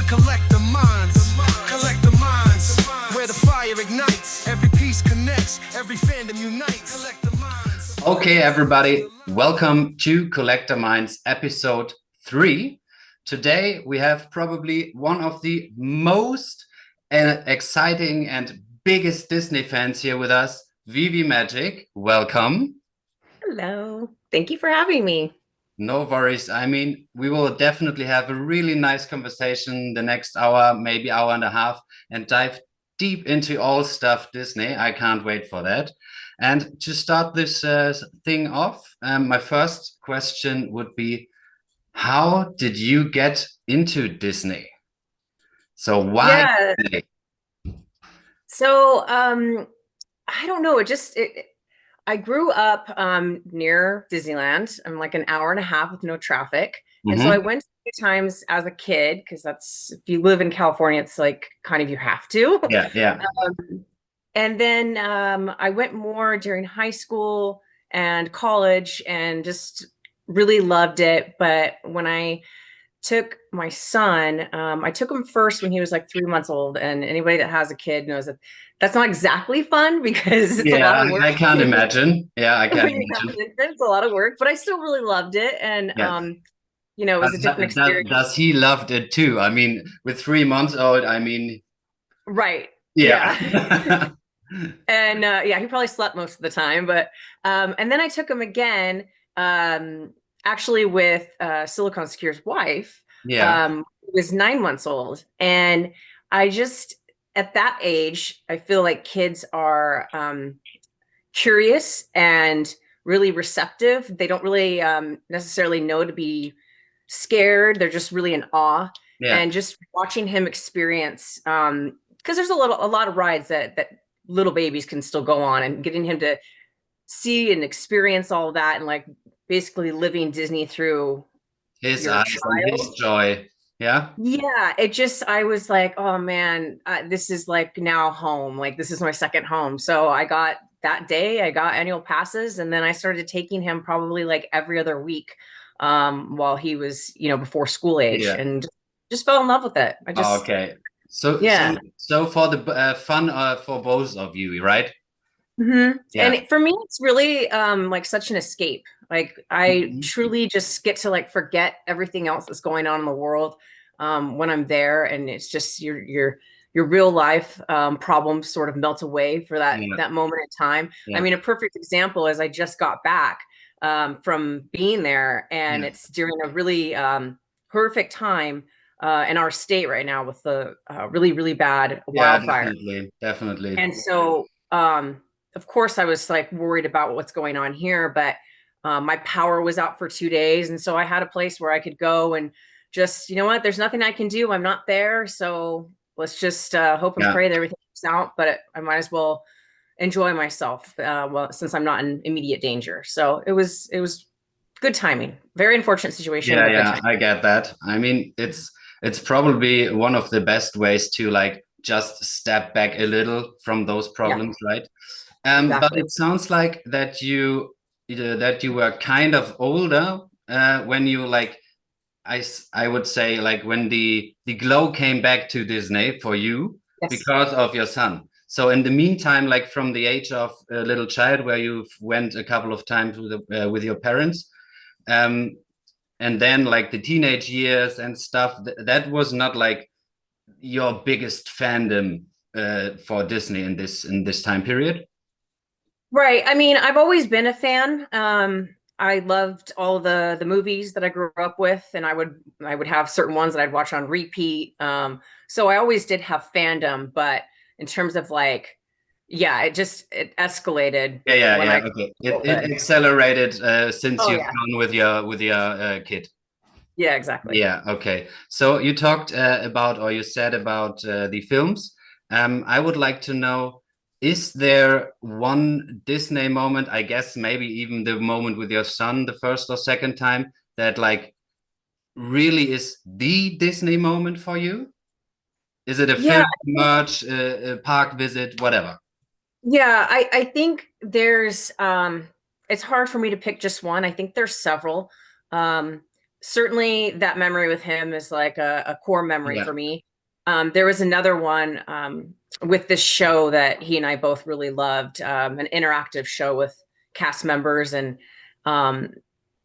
collect the minds, where the fire ignites, every piece connects, every fandom unites. Collect the minds. Okay, everybody, welcome to Collector Minds episode 3. Today we have probably one of the most exciting and biggest Disney fans here with us, Veve Magic. Welcome. Hello. Thank you for having me. No worries. I mean, we will definitely have a really nice conversation the next hour, maybe hour and a half, and dive deep into all stuff Disney. I can't wait for that. And to start this thing off, my first question would be, how did you get into Disney? So why Disney? So I don't know. I grew up near Disneyland. I'm like an hour and a half with no traffic. And so I went a few times as a kid, because that's, if you live in California, it's like kind of you have to. Yeah. And then I went more during high school and college and just really loved it. But when I took my son, I took him first when he was like 3 months old. And anybody that has a kid knows that that's not exactly fun, because it's a lot of work. I can't imagine. Yeah, I can't imagine. It's a lot of work, but I still really loved it. And you know, it was a different experience. Does he loved it too? I mean, with 3 months old, I mean, right. Yeah. And he probably slept most of the time, but and then I took him again, actually with Silicon Secure's wife. He was 9 months old, and I just, at that age, I feel like kids are curious and really receptive. They don't really necessarily know to be scared. They're just really in awe. And just watching him experience, because there's a lot of rides that little babies can still go on, and getting him to see and experience all of that, and like basically living Disney through his eyes and his joy. Yeah. I was like, oh man, this is like now home. Like, this is my second home. So I got annual passes, and then I started taking him probably like every other week while he was, before school age, and just fell in love with it. So for the fun for both of you, right? And for me, it's really like such an escape. Like, I truly just get to like forget everything else that's going on in the world when I'm there, and it's just your real life problems sort of melt away for that moment in time. I mean, a perfect example is I just got back from being there, and it's during a really horrific time in our state right now with the really, really bad wildfire. Definitely. And so, of course, I was like worried about what's going on here, but my power was out for 2 days. And so I had a place where I could go and just, you know what, there's nothing I can do. I'm not there. So let's just hope and pray that everything works out. But I might as well enjoy myself since I'm not in immediate danger. So it was good timing. Very unfortunate situation. I get that. I mean, it's probably one of the best ways to like just step back a little from those problems, right? But it sounds like that you were kind of older when you, like, I would say, like, when the glow came back to Disney for you because of your son. So in the meantime, like from the age of a little child, where you went a couple of times with your parents, and then like the teenage years and stuff, that was not like your biggest fandom for Disney in this time period. Right. I mean, I've always been a fan. I loved all the movies that I grew up with, and I would have certain ones that I'd watch on repeat. So I always did have fandom, but in terms of like, it escalated. Okay. It accelerated since you've gone with your kid. Yeah, exactly. Yeah. Okay. So you talked you said about the films. I would like to know, is there one Disney moment, I guess maybe even the moment with your son the first or second time, that like really is the Disney moment for you? Is it a film, merch, a park visit, whatever? Yeah, I think there's it's hard for me to pick just one. I think there's several. certainly that memory with him is like a core memory Yeah. for me. There was another one with this show that he and I both really loved, an interactive show with cast members, and um,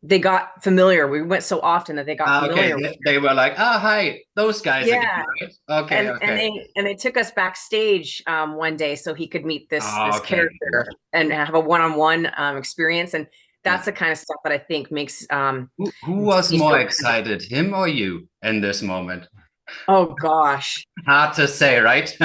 they got familiar. We went so often that they got Okay, familiar. they were like, "Ah, hi, those guys again, Yeah, right?" Okay, and okay. they took us backstage one day so he could meet Oh, this okay. character and have a one-on-one experience, and Yeah. that's the kind of stuff that I think makes Who was Disney more so excited, him or you, in this moment? oh gosh. Hard to say, right?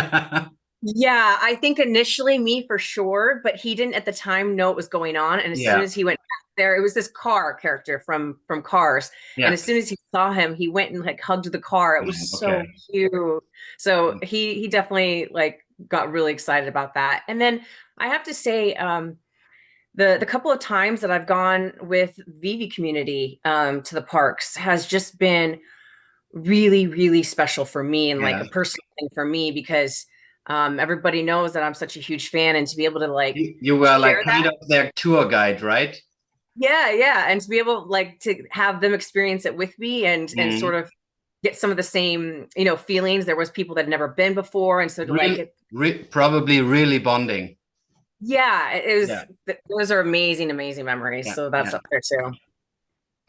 Yeah, I think initially me for sure, but he didn't at the time know what was going on. And as soon Yeah, as he went back there, it was this car character from Cars. And yeah. as soon as he saw him, he went and like hugged the car. It was Okay. so cute. So he definitely like got really excited about that. And then I have to say, the couple of times that I've gone with Vivi community to the parks has just been really, really special for me and like Yeah. a personal thing for me because everybody knows that I'm such a huge fan, and to be able to like You were like share kind that, of their tour guide, right? yeah, and to be able like to have them experience it with me and Mm. sort of get some of the same feelings. There was people that had never been before, and so to like Real, it, probably really bonding. yeah, it was Yeah, those are amazing, amazing memories. yeah, So that's yeah. up there too.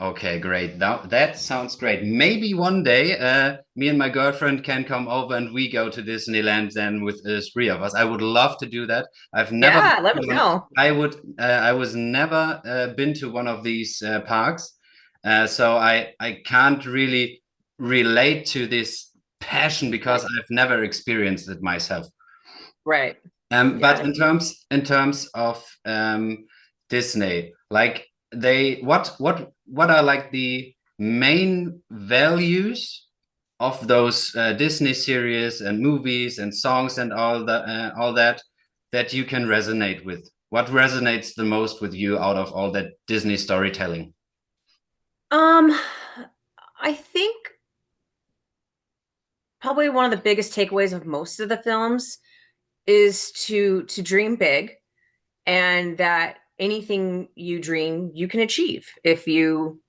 Okay, great. Now that sounds great. Maybe one day, me and my girlfriend can come over and we go to Disneyland then with the three of us. I would love to do that. I've never Yeah, been let to me one. know. I was never been to one of these parks, so I can't really relate to this passion because I've never experienced it myself. Right. But Yeah. in terms of Disney, like what are like the main values of those Disney series and movies and songs and all that that you can resonate with? What resonates the most with you out of all that Disney storytelling? Um, I think probably one of the biggest takeaways of most of the films is to dream big, and that anything you dream you can achieve if you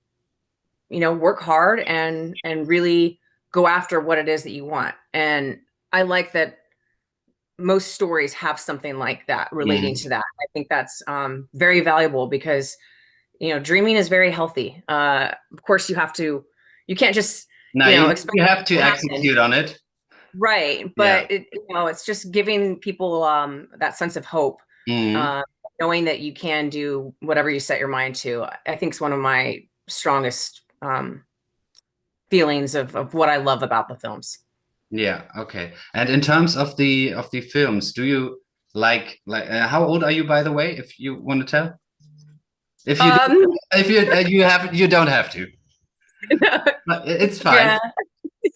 work hard and really go after what it is that you want. And I like that most stories have something like that relating Mhm. to that. I think that's very valuable because dreaming is very healthy. Of course you can't just Now expect you have it to to happen. execute on it. Right, Yeah. but it's just giving people that sense of hope, Mhm. uh, knowing that you can do whatever you set your mind to. I think is one of my strongest feelings of what I love about the films. Yeah, okay. And in terms of the films, do you like how old are you by the way, if you want to tell? If you Um, if you have you don't have to. But it's fine. yeah.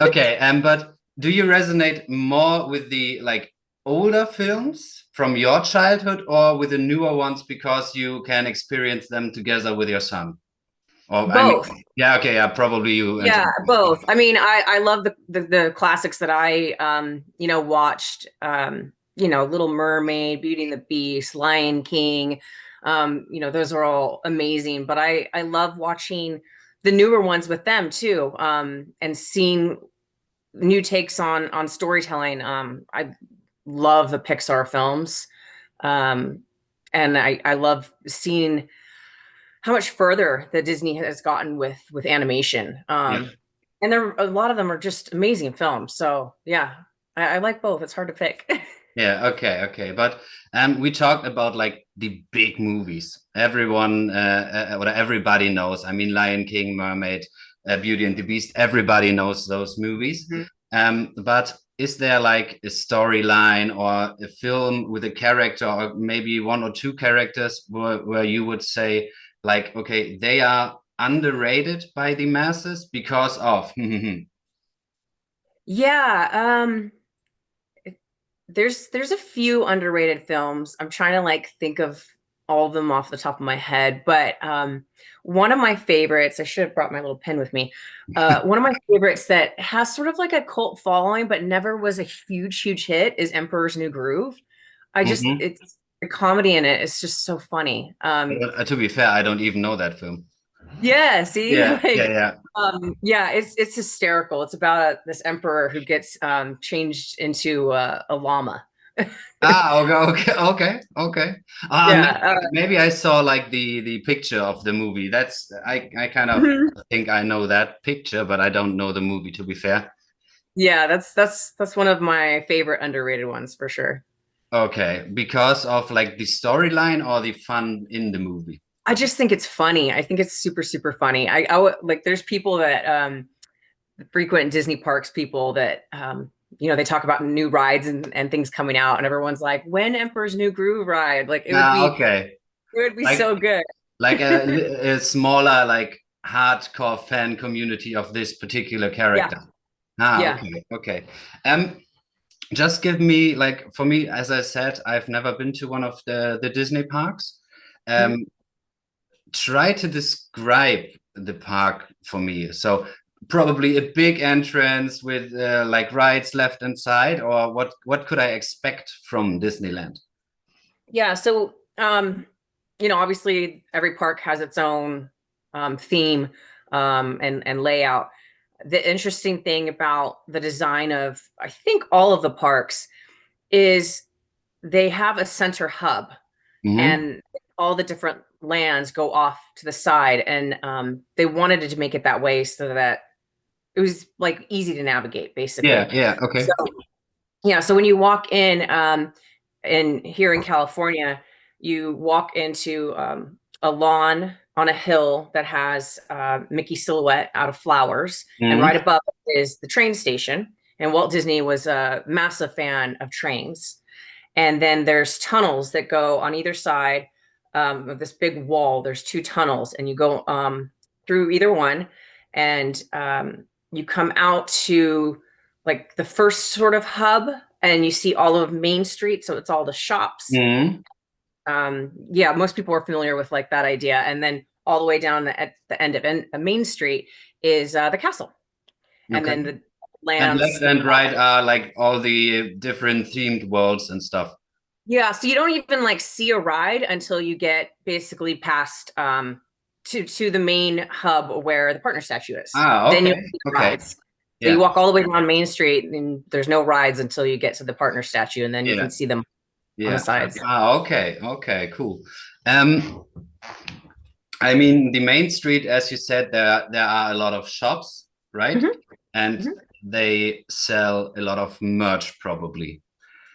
Okay, but do you resonate more with the like older films from your childhood or with the newer ones because you can experience them together with your son? Or I mean, Both. yeah, okay, yeah, probably you enjoy Yeah, both. I mean, I love the classics that I watched, Little Mermaid, Beauty and the Beast, Lion King. Those are all amazing, but I love watching the newer ones with them too, and seeing new takes on storytelling. I love the Pixar films. Um, and I love seeing how much further that Disney has gotten with animation. yeah. And a lot of them are just amazing films. So yeah, I like both. It's hard to pick. Yeah, okay, okay. But we talked about like the big movies. Everyone or everybody knows. I mean, Lion King, Mermaid, Beauty and the Beast. Everybody knows those movies. Mhm. But is there like a storyline or a film with a character or maybe one or two characters where you would say like, okay, they are underrated by the masses because of Yeah, there's a few underrated films. I'm trying to like think of all of them off the top of my head, but one of my favorites, I should have brought my little pen with me. One of my favorites that has sort of like a cult following, but never was a huge, huge hit is Emperor's New Groove. Mhm. It's the comedy in it is just so funny. To be fair, I don't even know that film. Yeah, see, Yeah, like, yeah, yeah. yeah, it's hysterical. It's about this emperor who gets changed into a llama. Ah, okay, okay, okay, okay. Yeah, Maybe I saw like the picture of the movie. That's I kind of mhm. think I know that picture, but I don't know the movie, to be fair. Yeah, that's one of my favorite underrated ones for sure. Okay, because of like the storyline or the fun in the movie. I just think it's funny. I think it's super, super funny. Like there's people that frequent Disney parks, people that they talk about new rides and things coming out, and everyone's like, when Emperor's New Groove ride? Like Ah, okay. it would be Like so good. like a smaller like hardcore fan community of this particular Yeah, character. Ah, yeah. okay, okay. Um, just give me like for me, as I said, I've never been to one of the Disney parks. Mhm. Um, try to describe the park for me. So probably a big entrance with like rides left and side, or what could I expect from Disneyland? Yeah, so obviously every park has its own theme and layout. The interesting thing about the design of, I think, all of the parks is they have a center hub, Hmm. and all the different lands go off to the side, and they wanted it to make it that way so that it was like easy to navigate, Yeah, basically. yeah, So okay. yeah, so when you walk in here in California, you walk into a lawn on a hill that has Mickey silhouette out of flowers, and right Hmm. above it is the train station. And Walt Disney was a massive fan of trains. And then there's tunnels that go on either side of this big wall. There's two tunnels, and you go through either one, and you come out to like the first sort of hub, and you see all of Main Street. So it's all the shops. Hmm. Yeah, most people are familiar with like that idea. And then all the way down at the end of Main Street is the castle, and Okay. then the And lands. left and right are like all the different themed worlds and stuff. Yeah, so you don't even like see a ride until you get basically past to the main hub where the partner statue is. Ah, Then okay, you'll see the okay. rides. So you Yeah, walk all the way down Main Street, and there's no rides until you get to the partner statue, and then you yeah, can see them on the yeah. sides. Ah, okay, okay, cool. Um, I mean, the main street, as you said, there are a lot of shops, right? Mhm, And mhm. they sell a lot of merch, probably.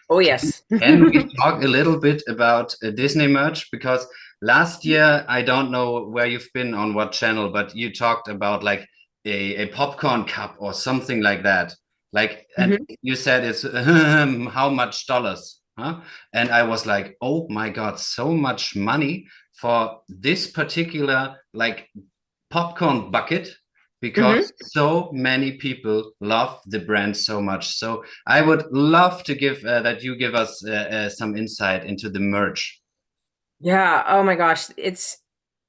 Oh yes. Can we talk a little bit about Disney merch? Because last year, I don't know where you've been on what channel, but you talked about like a popcorn cup or something like that. Like, and Mhm. you said it's how much dollars, huh? And I was like, oh my God, so much money for this particular like popcorn bucket Mhm. because so many people love the brand so much. So I would love to give that you give us some insight into the merch. Yeah. Oh my gosh, it's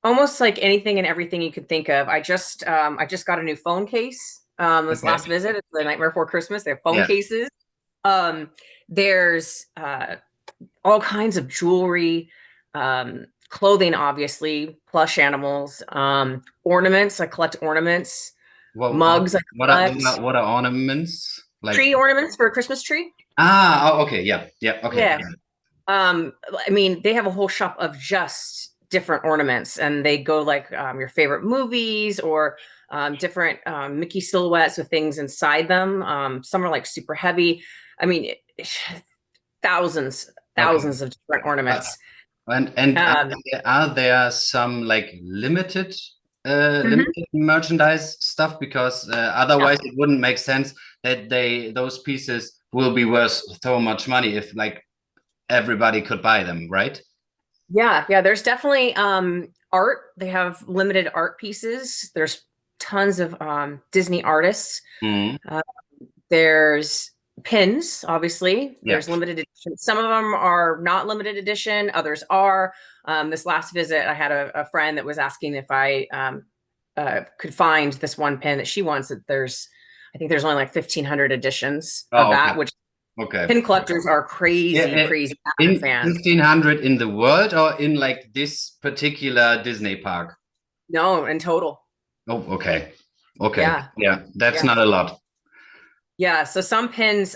almost like anything and everything you could think of. I just got a new phone case this Okay. last visit. It's the night before Christmas. They have phone Yeah. cases. Um, there's all kinds of jewelry, clothing, obviously, plush animals, ornaments. I collect ornaments, Well, mugs. I collect what are ornaments like? tree ornaments for a Christmas tree. Ah, oh, okay, yeah, yeah, okay. Yeah. I mean, they have a whole shop of just different ornaments, and they go like your favorite movies or different Mickey silhouettes with things inside them. Some are like super heavy. I mean, thousands, Okay. thousands of different Uh, ornaments. and Um, are there some like limited mhm. limited merchandise stuff? Because Yeah. otherwise it wouldn't make sense that those pieces will be worth so much money if like everybody could buy them, right? Yeah, yeah, there's definitely art. They have limited art pieces. There's tons of Disney artists. Mm. Uh, there's pins, obviously. Yeah. There's limited edition. Some of them are not limited edition, others are. This last visit, I had a friend that was asking if I could find this one pin that she wants. That I think there's only like 1,500 editions of Oh, that, okay. which Okay. pin collectors are Yeah, crazy, crazy in fans. 1500 in the world or in like this particular Disney park? No, in total. Oh, okay. Okay. Yeah. Yeah, that's Yeah. not a lot. Yeah. So some pins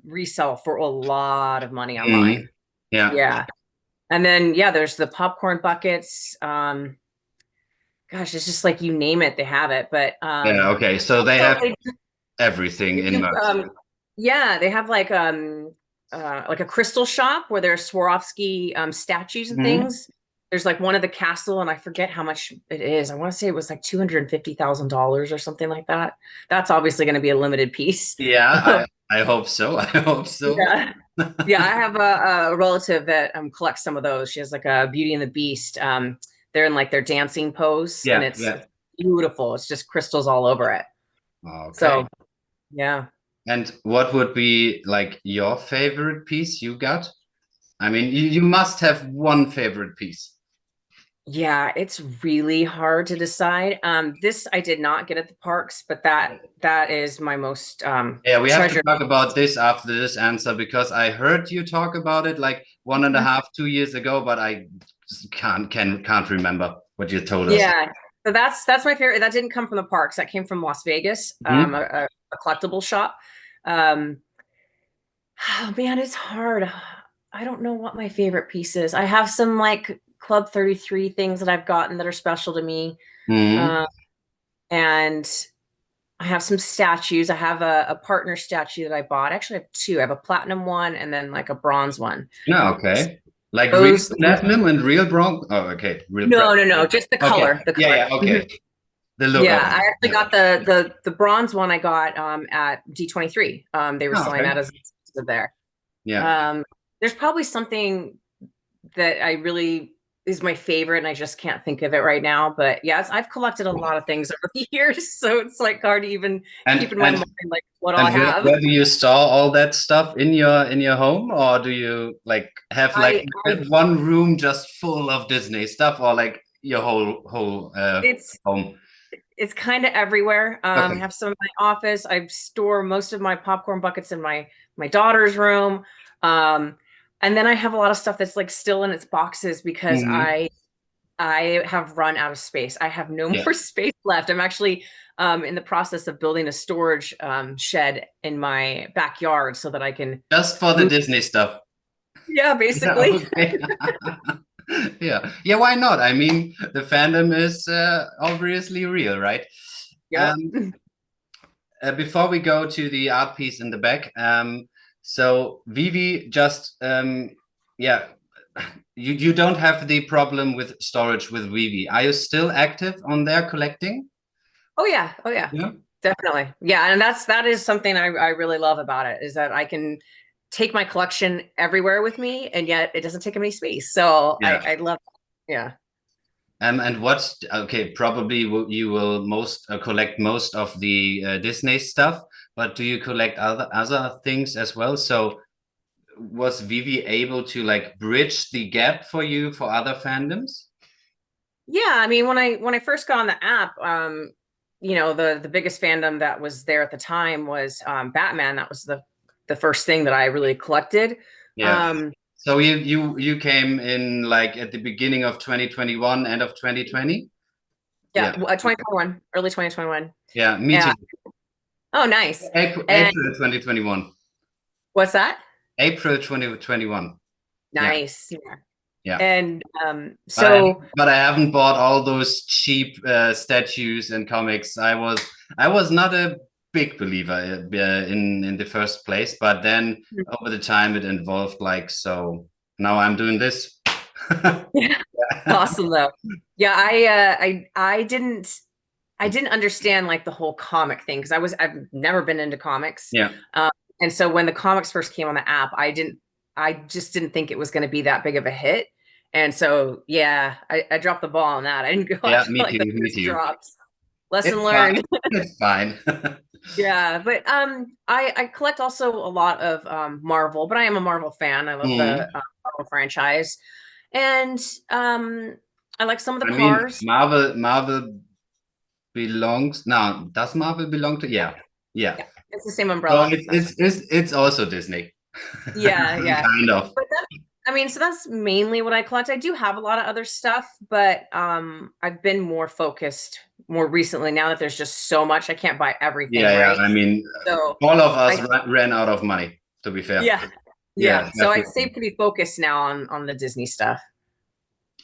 resell for a lot of money Mm, online. yeah. Yeah. And then yeah, there's the popcorn buckets. Gosh, it's just like you name it, they have it. But Yeah, okay. So they so have everything they in do merch. yeah, they have like a crystal shop where there's Swarovski statues and Mhm. things. There's like one of the castle, and I forget how much it is. I want to say it was like $250,000 or something like that. That's obviously going to be a limited piece. Yeah, I hope so. I hope so. Yeah. Yeah, I have a relative that collects some of those. She has like a Beauty and the Beast. They're in like their dancing pose, and Yeah, it's yeah. beautiful. It's just crystals all over it. Okay. So yeah. And what would be like your favorite piece you got? I mean, you must have one favorite piece. Yeah, it's really hard to decide. This I did not get at the parks, but that is my most Yeah, we have to treasured. talk about this after this answer because I heard you talk about it like 1.5, 2 years ago, but I just can't remember what you told us. Yeah, so that's my favorite. That didn't come from the parks. That came from Las Vegas, Mhm. a collectible shop. Um, oh man, it's hard. I don't know what my favorite piece is. I have some like Club 33 things that I've gotten that are special to me. Mhm. Um, and I have some statues. I have a partner statue that I bought. Actually, I have two. I have a platinum one and then like a bronze one. No, okay. Like real Those, platinum and real bronze. Oh, okay. Real no, platinum. just the Okay. color, the Yeah, color. yeah, Mhm. okay. The look of Yeah, I actually it. got the bronze one I got at D23. They were Oh, selling okay. that as exclusive there. Yeah. Um, there's probably something that I really is my favorite, and I just can't think of it right now. But yes, I've collected a lot of things over the years, so it's like hard to even keep And in my and mind like what all I and have. where do you store all that stuff in your home, or do you like have like I one room just full of Disney stuff, or like your whole it's home? it's kind of everywhere. I Okay. have some in my office. I store most of my popcorn buckets in my daughter's room. Um, and then I have a lot of stuff that's like still in its boxes because Hmm. I have run out of space. I have no Yeah. more space left. I'm actually in the process of building a storage shed in my backyard so that I can Just for the move. Disney stuff. Yeah, Yeah. basically. Okay. Yeah. Yeah. Why not? I mean, the fandom is obviously real, right? Yep. Um, before we go to the art piece in the back, so Vivi just yeah, you don't have the problem with storage with Vivi. Are you still active on there collecting? Oh yeah. Oh yeah. Yeah. Definitely. Yeah, and that is something I really love about it is that I can take my collection everywhere with me and yet it doesn't take up any space. So Yeah. I love yeah. And what's okay? Probably you will most collect most of the Disney stuff, but do you collect other things as well? So was Vivi able to like bridge the gap for you for other fandoms? Yeah, I mean when I first got on the app, you know, the biggest fandom that was there at the time was Batman. That was the first thing that I really collected. Yeah. Um So you came in like at the beginning of 2021, end of 2020? yeah, Yeah. 2021, early 2021. Yeah, me Yeah. too. Oh, nice. And April 2021. what's that? April 2021. Yeah. Nice. Yeah. Yeah. And But I so but I haven't bought all those cheap statues and comics. I was not a big believer in the first place, but then over the time it evolved like so. Now I'm doing this. yeah, awesome though. Yeah, I didn't understand like the whole comic thing because I've never been into comics. Yeah. Um, and so when the comics first came on the app, I just didn't think it was going to be that big of a hit. And so yeah, I dropped the ball on that. I didn't go Yeah, after me like too, the me first too. drops. Lesson It's fine. learned. It's fine. Yeah, but I collect also a lot of Marvel, but I am a Marvel fan. I love the Mhm. Marvel franchise. And I like some of the I mean, cars. Marvel belongs now. Does Marvel belong to? Yeah, yeah. Yeah, it's the same So umbrella. it's also Disney. Yeah, yeah. Kind of. But I mean, so that's mainly what I collect. I do have a lot of other stuff, but I've been more focused more recently now that there's just so much. I can't buy everything, Yeah, right? I mean, So all of us I ran out of money, to be fair. yeah, Yeah, yeah. So I'd stay definitely. pretty focused now on the Disney stuff.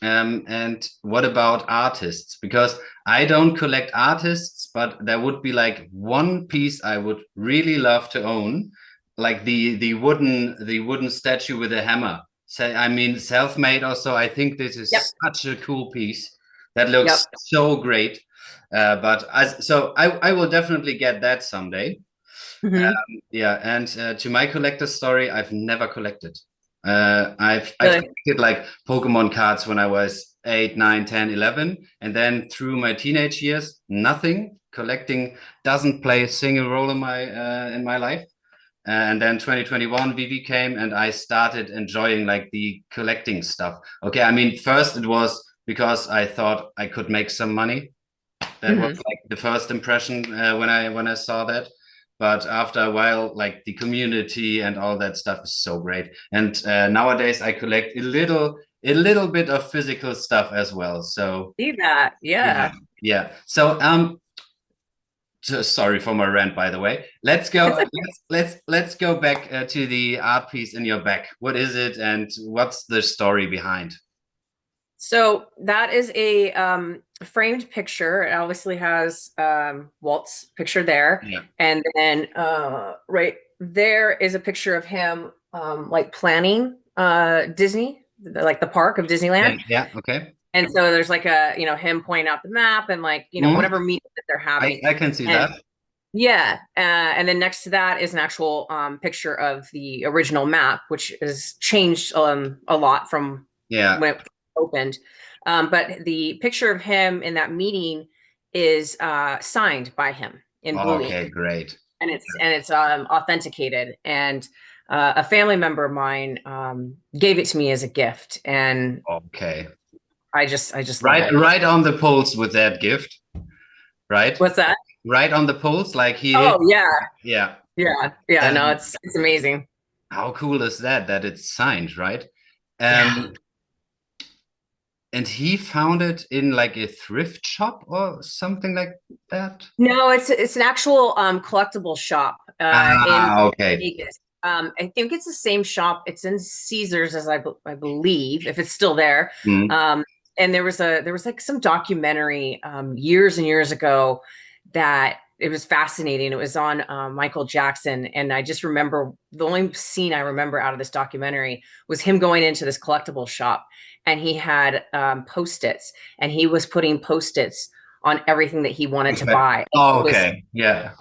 And what about artists? Because I don't collect artists, but there would be like one piece I would really love to own, like the wooden statue with a hammer. Say, I mean, self-made also. I think this Yep, is such a cool piece that yep. looks so great. So I will definitely get that someday. Hmm. Yeah, and to my collector story, I've never collected. I've Really? collected like Pokemon cards when I was 8, 9, 10, 11, and then through my teenage years, nothing. Collecting doesn't play a single role in my life. And then 2021 VV came and I started enjoying like the collecting stuff. Okay, I mean, first it was because I thought I could make some money. That was Hmm. like the first impression when I saw that. But after a while, like the community and all that stuff is so great. And nowadays, I collect a little bit of physical stuff as well. So See that? yeah, Yeah. yeah. So sorry for my rant, by the way. Let's It's go. okay. Let's go back to the art piece in your back. What is it, and what's the story behind? So that is a framed picture. It obviously has Walt's picture there. Yeah. And then right there is a picture of him like planning Disney, like the park of Yeah. Disneyland. Yeah. Okay. And so there's like a, him pointing out the map and like, Mhm. whatever meeting that they're I having. I can see And that. yeah, and then next to that is an actual picture of the original map, which has changed a lot from Yeah. when it opened. But the picture of him in that meeting is signed by him in blue Okay. ink, Great. and it's authenticated. And a family member of mine gave it to me as a gift, and Okay. I just love Right, it. right on the pulse with that gift, right? What's that? Right on the pulse, like he hit. Oh yeah, Yeah. yeah, yeah. No, Um, it's amazing. how cool is that? That it's signed, right? Yeah. Um, and he found it in like a thrift shop or something like that. No, it's an actual collectible shop in Okay. Vegas. I think it's the same shop. It's in Caesars, as I believe, if it's still there. Mm. Um, and there was like some documentary years and years ago that it was fascinating. It was on Michael Jackson, and I just remember the only scene I remember out of this documentary was him going into this collectible shop, and he had post-its, and he was putting post-its on everything that he wanted to Okay. buy. Oh, It was okay. Yeah.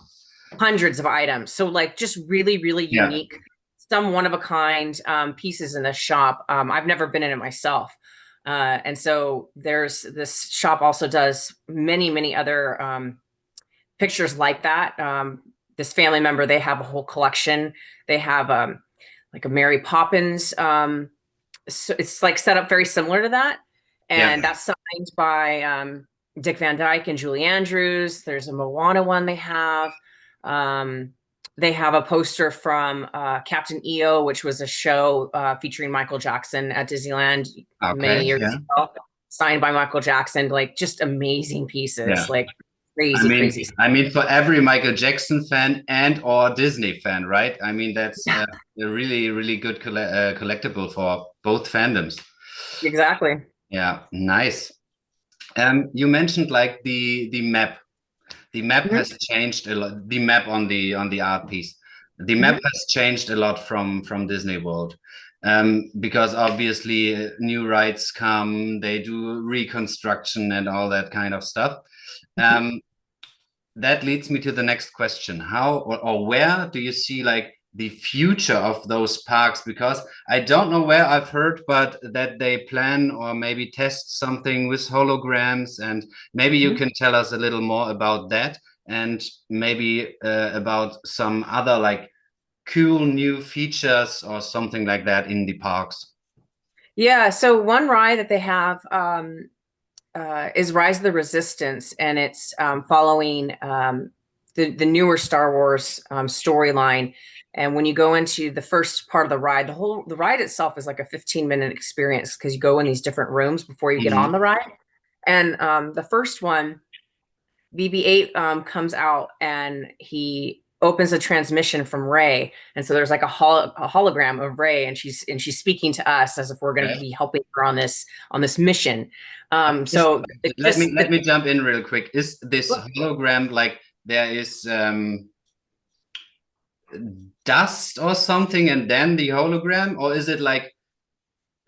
hundreds of items. So like just really, really Yeah. unique, some one of a kind pieces in the shop. I've never been in it myself. And so there's this shop also does many, many other pictures like that. This family member, they have a whole collection. They have like a Mary Poppins. So it's like set up very similar to that. Yeah. And that's signed by Dick Van Dyke and Julie Andrews. There's a Moana one they have. Um, they have a poster from Captain EO, which was a show featuring Michael Jackson at Disneyland many Okay. years Yeah. ago, signed by Michael Jackson. Like just amazing pieces, Yeah. like I crazy, mean, crazy. I mean, for every Michael Jackson fan and or Disney fan, right? I mean, that's Yeah, a really, really good collectible for both fandoms. exactly. Yeah, nice. You mentioned like the map. The map Mhm, has changed a lot. The map on the art piece. The map mhm. has changed a lot from Disney World. Because obviously new rights come, they do reconstruction and all that kind of stuff. Um, that leads me to the next question. How or where do you see like the future of those parks? Because I don't know where I've heard, but that they plan or maybe test something with holograms, and maybe you Mhm. can tell us a little more about that, and maybe about some other like cool new features or something like that in the parks. Yeah, so one ride that they have is Rise of the Resistance, and it's following the newer Star Wars storyline. And when you go into the first part of the ride, the ride itself is like a 15-minute experience because you go in these different rooms before you get on the ride. And the first one, BB-8 comes out and he opens a transmission from Ray, and so there's like a hologram of Ray, and she's speaking to us as if we're going to be helping her on this mission. So let me jump in real quick. Is this hologram like there is dust or something and then the hologram, or is it like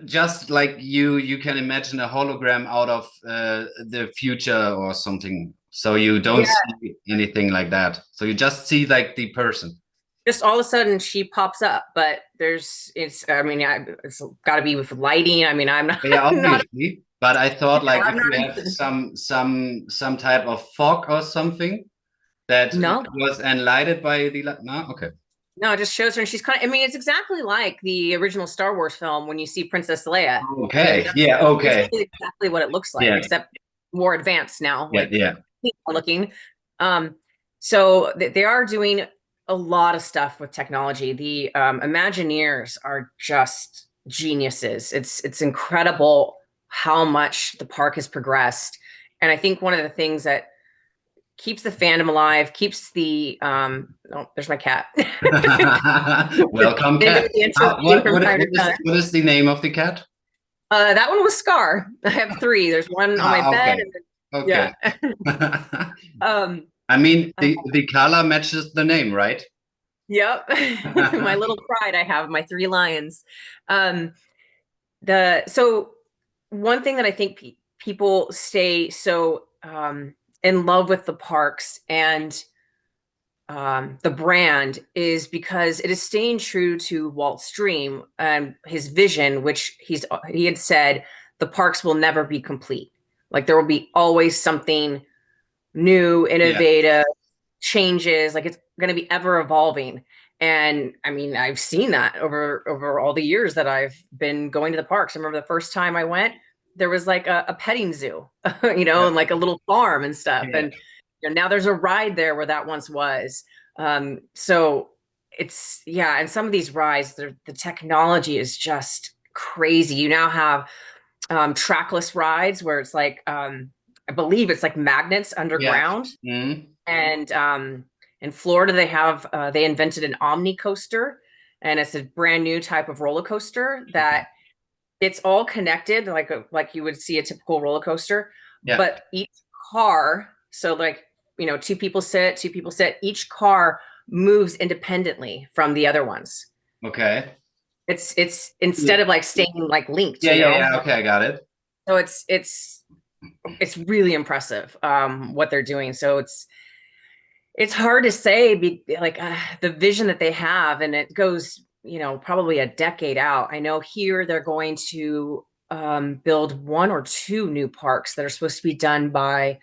just like you can imagine a hologram out of the future or something? So you don't see anything like that. So you just see like the person. Just all of a sudden she pops up, but it's got to be with lighting. I mean, I'm not. Yeah, obviously. But I thought like if you have some type of fog or something that was enlightened by the light. No, okay. No, it just shows her, and she's kind of. I mean, it's exactly like the original Star Wars film when you see Princess Leia. Okay. Yeah. Okay. Exactly what it looks like, except more advanced now. Yeah. Looking. So they are doing a lot of stuff with technology. The Imagineers are just geniuses. It's incredible how much the park has progressed. And I think one of the things that keeps the fandom alive, keeps the oh, there's my cat. Welcome, cat. What is the name of the cat? That one was Scar. I have 3. There's one on my bed. Okay. I mean, the color matches the name, right? Yep. My little pride I have, my 3 lions. So one thing that I think people stay so in love with the parks and the brand is because it is staying true to Walt's dream and his vision, which he had said the parks will never be complete. Like there will be always something new, innovative, changes, like it's going to be ever evolving. And I mean, I've seen that over all the years that I've been going to the parks. I remember the first time I went, there was like a petting zoo, and like a little farm and stuff. And now there's a ride there where that once was. So it's, and some of these rides, the technology is just crazy. You now have trackless rides where it's like, I believe it's like magnets underground. And in Florida, they invented an Omni coaster, and it's a brand new type of roller coaster that it's all connected, like you would see a typical roller coaster, but each car, so like, 2 people sit, each car moves independently from the other ones. Okay. It's instead of like staying like linked. Yeah. Okay, I got it. So it's really impressive what they're doing. So it's hard to say, the vision that they have, and it goes, probably a decade out. I know here they're going to build 1 or 2 new parks that are supposed to be done by,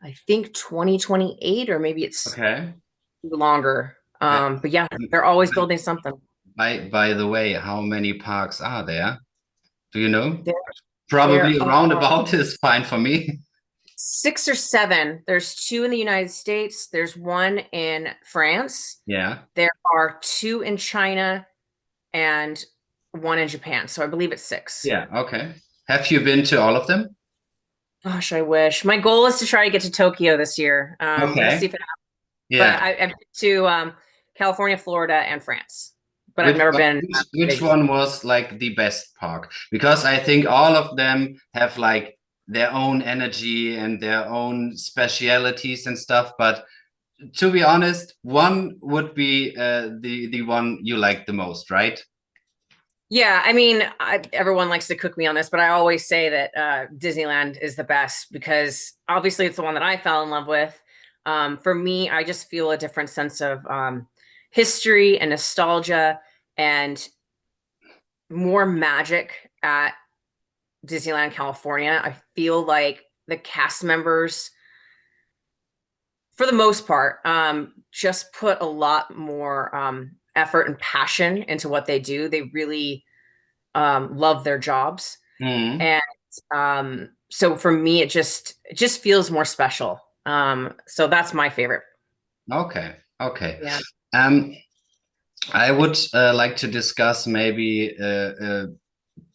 I think 2028, or maybe it's longer. But yeah, they're always building something. By the way, how many parks are there? Do you know? Probably roundabout is fine for me. 6 or 7. There's 2 in the United States. There's 1 in France. Yeah. There are 2 in China and 1 in Japan. So I believe it's 6. Yeah. Okay. Have you been to all of them? Gosh, I wish. My goal is to try to get to Tokyo this year. We'll see if it happens. Yeah. But I've been to California, Florida, and France. But I've never been. Which one was like the best park? Because I think all of them have like their own energy and their own specialities and stuff. But to be honest, one would be the one you like the most, right? Yeah, I mean, everyone likes to cook me on this, but I always say that Disneyland is the best because obviously it's the one that I fell in love with. For me, I just feel a different sense of history and nostalgia and more magic at Disneyland California. I feel like the cast members, for the most part, just put a lot more effort and passion into what they do. They really love their jobs. And so for me, it just feels more special. So that's my favorite. Okay. Yeah. I would like to discuss maybe a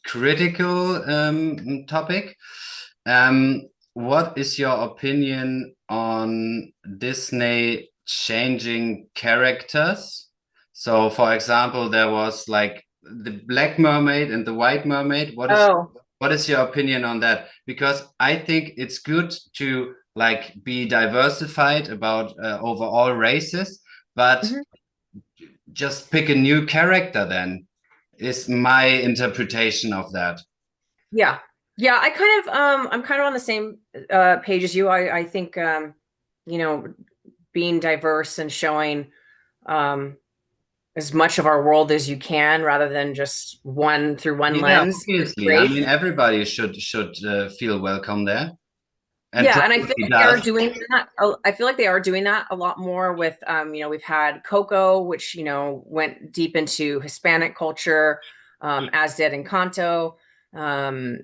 critical topic. What is your opinion on Disney changing characters? So, for example, there was like the Black Mermaid and the White Mermaid. Oh. What is your opinion on that? Because I think it's good to like be diversified about over all races, but Mhm. just pick a new character then is my interpretation of that. Yeah. Yeah, I'm kind of on the same page as you. I think you know, being diverse and showing um as much of our world as you can rather than just one through one Yeah, lens is obviously. I great. mean, everybody should feel welcome there, and Yeah, and I feel probably like they are does. doing that. I feel like they are doing that a lot more with you know, we've had Coco, which, you know, went deep into Hispanic culture, as did Encanto. Um,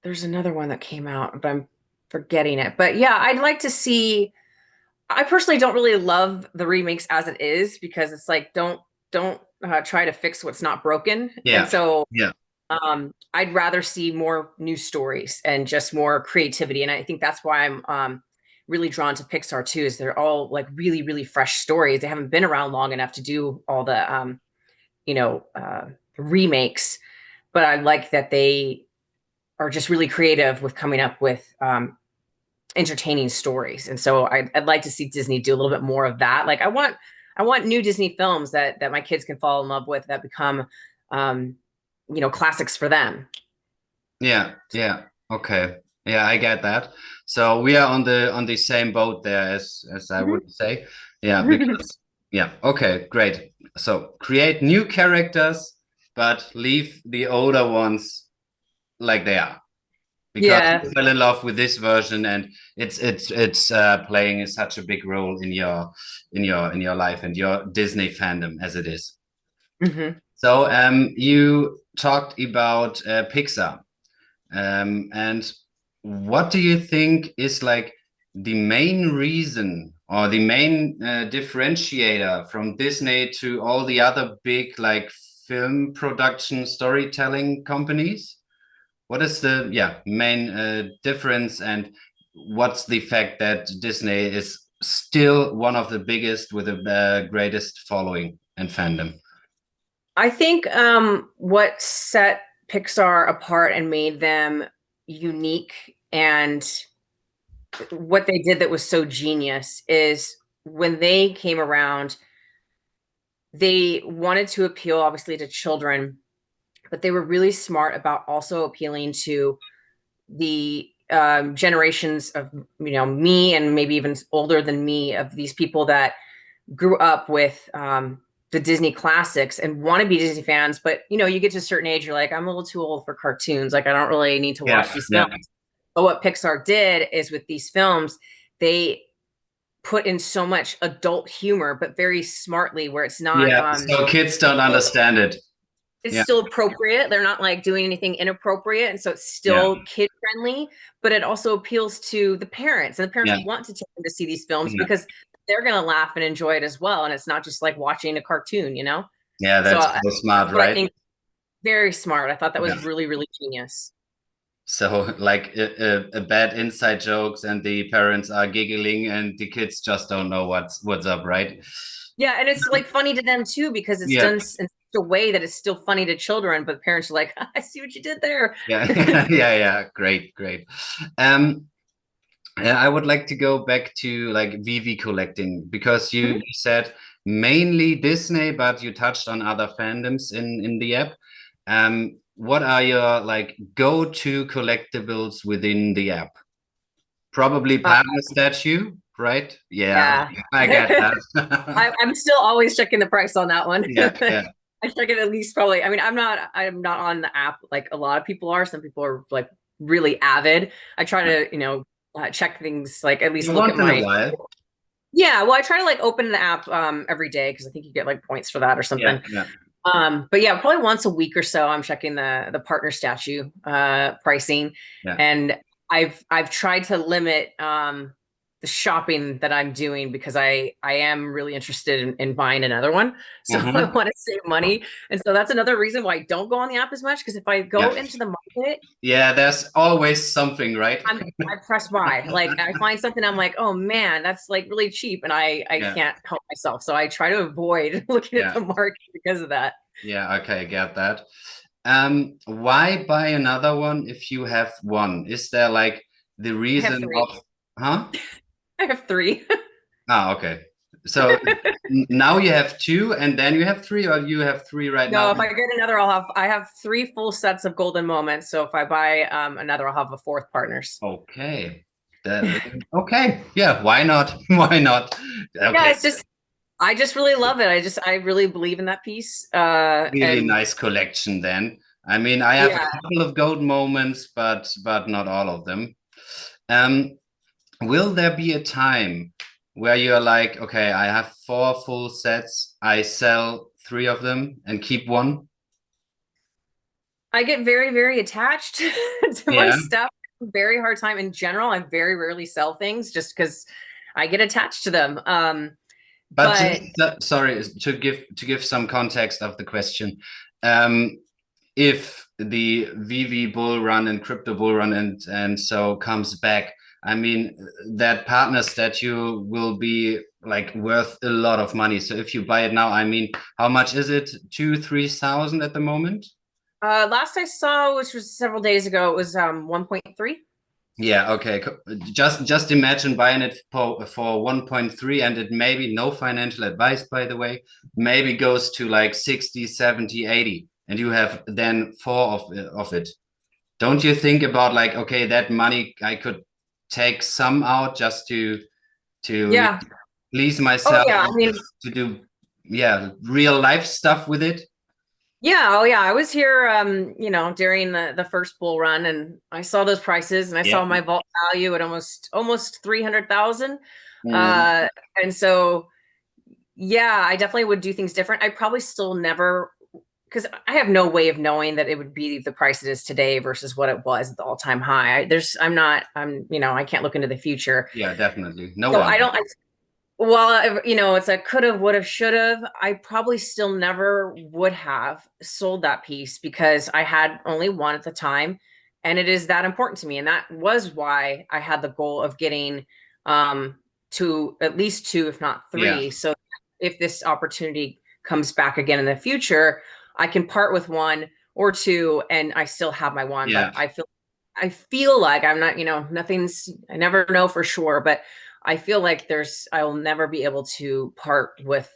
there's another one that came out, but I'm forgetting it. But yeah, I'd like to see. I personally don't really love the remakes as it is because it's like don't try to fix what's not broken. And Yeah, so yeah, I'd rather see more new stories and just more creativity. And I think that's why I'm really drawn to Pixar too, is they're all like really, really fresh stories. They haven't been around long enough to do all the you know, remakes, but I like that they are just really creative with coming up with entertaining stories. And so I'd like to see Disney do a little bit more of that. Like I want new Disney films that my kids can fall in love with that become um, you know, classics for them. yeah, yeah. Okay, yeah, I get that. So we are on the same boat there as I would say. Yeah, Mhm. because yeah, okay, great. So create new characters, but leave the older ones like they are. Because Yeah. you fell in love with this version and it's playing such a big role in your life and your Disney fandom as it is. Hmm. So you talked about Pixar, and what do you think is like the main reason or the main differentiator from Disney to all the other big like film production storytelling companies? What is the main difference, and what's the fact that Disney is still one of the biggest with the greatest following and fandom? I think what set Pixar apart and made them unique and what they did that was so genius is when they came around, they wanted to appeal obviously to children, but they were really smart about also appealing to the generations of, you know, me and maybe even older than me, of these people that grew up with the Disney classics and want to be Disney fans, but you know, you get to a certain age, you're like, I'm a little too old for cartoons. Like, I don't really need to Yeah, watch these yeah, films. But what Pixar did is with these films, they put in so much adult humor, but very smartly, where it's not yeah. So kids don't understand it. it's Yeah, still appropriate. They're not like doing anything inappropriate. And so it's yeah, still kid friendly, but it also appeals to the parents. And the parents yeah, want to take them to see these films yeah. because they're going to laugh and enjoy it as well. And it's not just like watching a cartoon, you know? Yeah, So that's so that's smart, what I right? think. Very smart. I thought that Yeah. was really, really genius. So like a bad inside jokes and the parents are giggling and the kids just don't know what's up, right? Yeah. And it's like funny to them too, because it's Yeah, done in such a way that it's still funny to children, but parents are like, I see what you did there. yeah, yeah, yeah. Great, great. Um, I would like to go back to like VV collecting because Mhm. you said mainly Disney, but you touched on other fandoms in the app. What are your like go-to collectibles within the app? Probably Uh, Panda statue, right? Yeah, yeah. I get that. I'm still always checking the price on that one. Yeah, yeah, I check it at least probably. I mean, I'm not on the app like a lot of people are. Some people are like really avid. I try yeah. to, you know, check things, like at least Yeah, look at once in a my, while. yeah, well, I try to like open the app every day because I think you get like points for that or Yeah, something. yeah, But yeah, probably once a week or so I'm checking the partner statue pricing. yeah. And I've tried to limit shopping that I'm doing, because I am really interested in buying another one. So I want to save money. And so that's another reason why I don't go on the app as much, because if I go into the market, there's always something, right? I press buy. Like I find something, I'm like, oh man, that's like really cheap, and I can't help myself. So I try to avoid looking at the market because of that. Yeah, okay, get that. Why buy another one if you have one? Is there like the reason of, huh? I have 3. Ah, okay. So now you have 2 and then you have 3, or you have 3 right now? No, if I get another, I have 3 full sets of golden moments. So if I buy another, I'll have a 4th partners. Okay. Okay. Yeah, why not? Why not? Okay. Yeah, it's just, I just really love it. I really believe in that piece. Really nice collection then. I mean, I have a couple of gold moments, but not all of them. Will there be a time where you're like, okay, I have 4 full sets, I sell 3 of them and keep 1? I get very, very attached to my stuff. Very hard time in general. I very rarely sell things just because I get attached to them. But sorry, to give some context of the question, if the VV bull run and crypto bull run and so comes back, I mean, that partners that you will be like worth a lot of money. So if you buy it now, I mean, how much is it? 2,000-3,000 at the moment? Last I saw, which was several days ago, it was 1.3. Yeah, okay. Just imagine buying it for 1.3, and it maybe, no financial advice, by the way, maybe goes to like 60, 70, 80, and you have then 4 of it. Don't you think about like, okay, that money I could take some out just to please myself, I mean, to do real life stuff with it? Yeah. Oh, yeah. I was here, during the first bull run, and I saw those prices, and I saw my vault value at almost 300,000. And so, yeah, I definitely would do things different. I probably still never, because I have no way of knowing that it would be the price it is today versus what it was at the all-time high. I can't look into the future. Yeah, definitely. No So one. Well, it's a could have, would have, should have. I probably still never would have sold that piece because I had only one at the time, and it is that important to me. And that was why I had the goal of getting to at least 2, if not 3. Yeah. So if this opportunity comes back again in the future, I can part with 1 or 2, and I still have my 1. Yeah. But I feel like I'm not, I never know for sure, but I feel like I will never be able to part with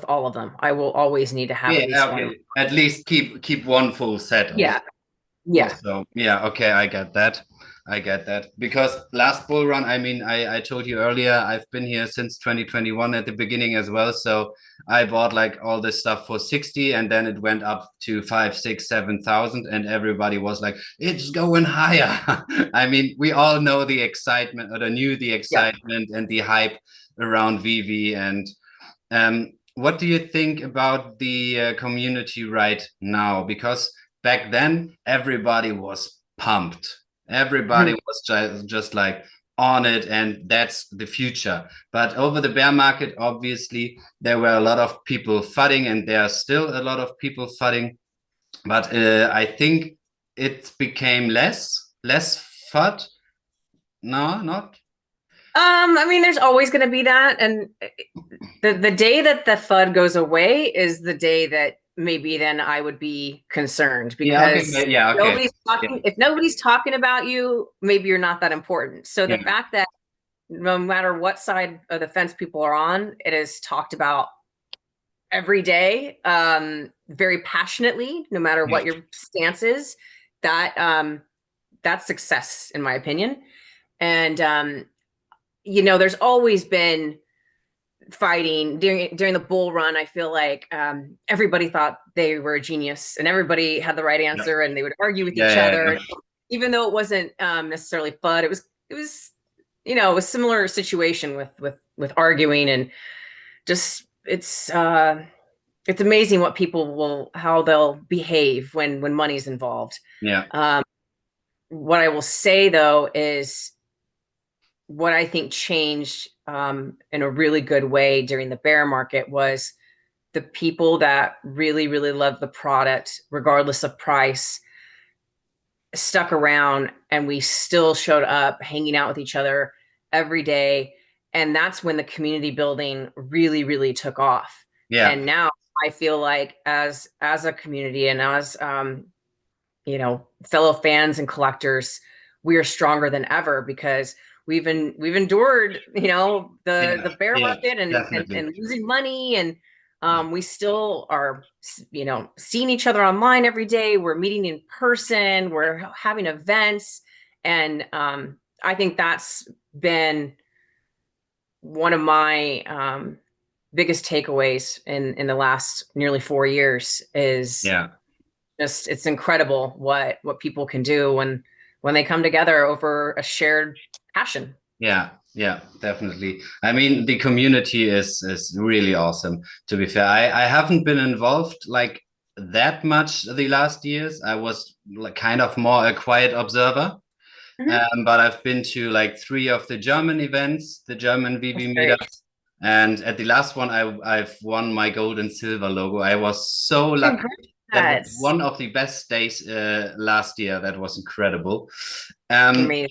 all of them. I will always need to have at least 1. At least keep 1 full set. Yeah. So okay, I get that. Because last bull run, I mean, I told you earlier, I've been here since 2021 at the beginning as well. So I bought like all this stuff for 60, and then it went up to 5, 6, 7,000, and everybody was like, it's going higher. I mean, we all know the excitement, or knew the excitement and the hype around VV. And what do you think about the community right now? Because back then everybody was pumped. Everybody was just like on it, and that's the future. But over the bear market, obviously, there were a lot of people fudding, and there are still a lot of people fudding. But I think it became less FUD. No, not. I mean, there's always going to be that, and the day that the FUD goes away is the day that maybe then I would be concerned, because if nobody's talking about you, maybe you're not that important. So the fact that no matter what side of the fence people are on, it is talked about every day, very passionately, no matter what your stance is, that's success in my opinion. And there's always been fighting during the bull run. I feel like everybody thought they were a genius, and everybody had the right answer, and they would argue with each other, even though it wasn't necessarily FUD. It was a similar situation with arguing, and just it's amazing what how they'll behave when money's involved. What I will say though is, what I think changed in a really good way during the bear market was the people that really, really loved the product, regardless of price, stuck around, and we still showed up hanging out with each other every day. And that's when the community building really, really took off. Yeah. And now I feel like as a community and as you know, fellow fans and collectors, we are stronger than ever because we've endured, you know, the bear market and losing money, and we still are, you know, seeing each other online every day. We're meeting in person. We're having events, and I think that's been one of my biggest takeaways in the last nearly 4 years is just, it's incredible what people can do when they come together over a shared passion. Yeah, definitely. I mean, the community is really awesome, to be fair. I haven't been involved like that much the last years. I was like kind of more a quiet observer. But I've been to like 3 of the German events, the German Veve meetups. And at the last one, I've won my gold and silver logo. I was so lucky. That was one of the best days last year. That was incredible. Amazing.